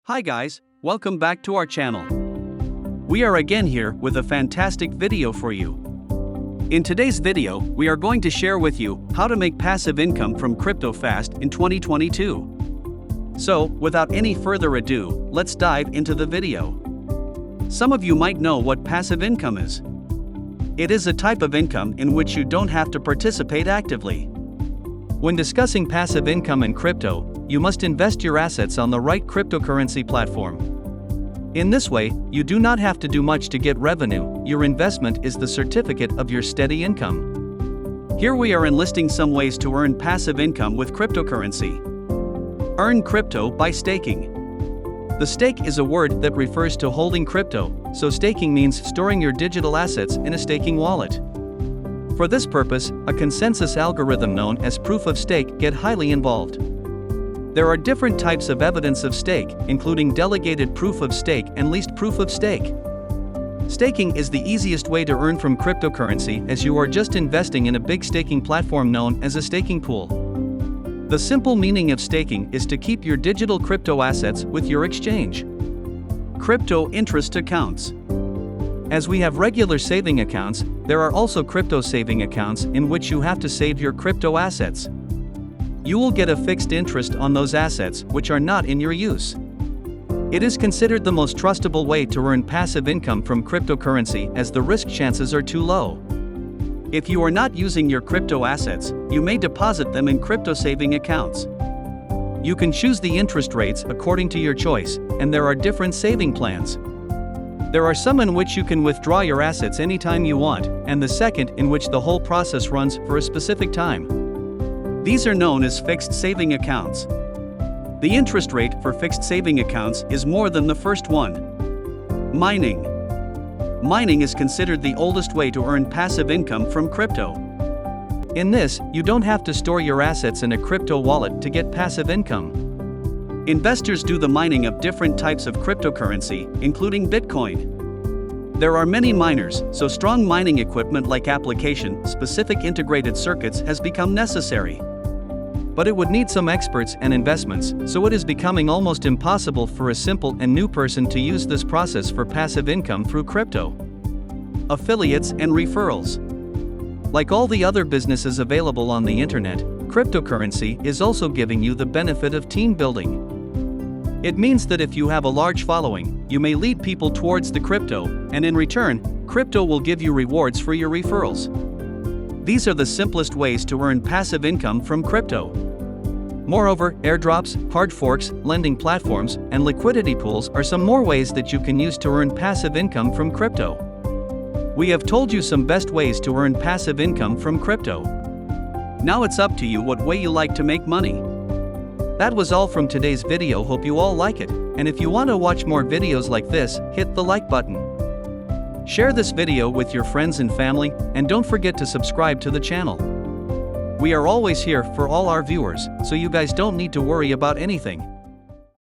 Hi guys, welcome back to our channel. We are again here with a fantastic video for you. In today's video, we are going to share with you how to make passive income from crypto fast in 2022. So, without any further ado, let's dive into the video. Some of you might know what passive income is. It is a type of income in which you don't have to participate actively. When discussing passive income in crypto, you must invest your assets on the right cryptocurrency platform. In this way, you do not have to do much to get revenue, your investment is the certificate of your steady income. Here we are enlisting some ways to earn passive income with cryptocurrency. Earn crypto by staking. The stake is a word that refers to holding crypto, so staking means storing your digital assets in a staking wallet. For this purpose, a consensus algorithm known as proof of stake gets highly involved. There are different types of evidence of stake, including delegated proof of stake and least proof of stake. Staking is the easiest way to earn from cryptocurrency, as you are just investing in a big staking platform known as a staking pool. The simple meaning of staking is to keep your digital crypto assets with your exchange. Crypto interest accounts. As we have regular saving accounts, there are also crypto saving accounts in which you have to save your crypto assets. You will get a fixed interest on those assets which are not in your use. It is considered the most trustable way to earn passive income from cryptocurrency, as the risk chances are too low. If you are not using your crypto assets, you may deposit them in crypto saving accounts. You can choose the interest rates according to your choice, and there are different saving plans. There are some in which you can withdraw your assets anytime you want, and the second in which the whole process runs for a specific time. These are known as fixed saving accounts. The interest rate for fixed saving accounts is more than the first one. Mining. Mining is considered the oldest way to earn passive income from crypto. In this, you don't have to store your assets in a crypto wallet to get passive income. Investors do the mining of different types of cryptocurrency, including Bitcoin. There are many miners, so strong mining equipment like application-specific integrated circuits has become necessary. But it would need some experts and investments, so it is becoming almost impossible for a simple and new person to use this process for passive income through crypto. Affiliates and referrals. Like all the other businesses available on the internet, cryptocurrency is also giving you the benefit of team building. It means that if you have a large following, you may lead people towards the crypto, and in return, crypto will give you rewards for your referrals. These are the simplest ways to earn passive income from crypto. Moreover, airdrops, hard forks, lending platforms, and liquidity pools are some more ways that you can use to earn passive income from crypto. We have told you some best ways to earn passive income from crypto. Now it's up to you what way you like to make money. That was all from today's video. Hope you all like it, and if you want to watch more videos like this, hit the like button. Share this video with your friends and family, and don't forget to subscribe to the channel. We are always here for all our viewers, so you guys don't need to worry about anything.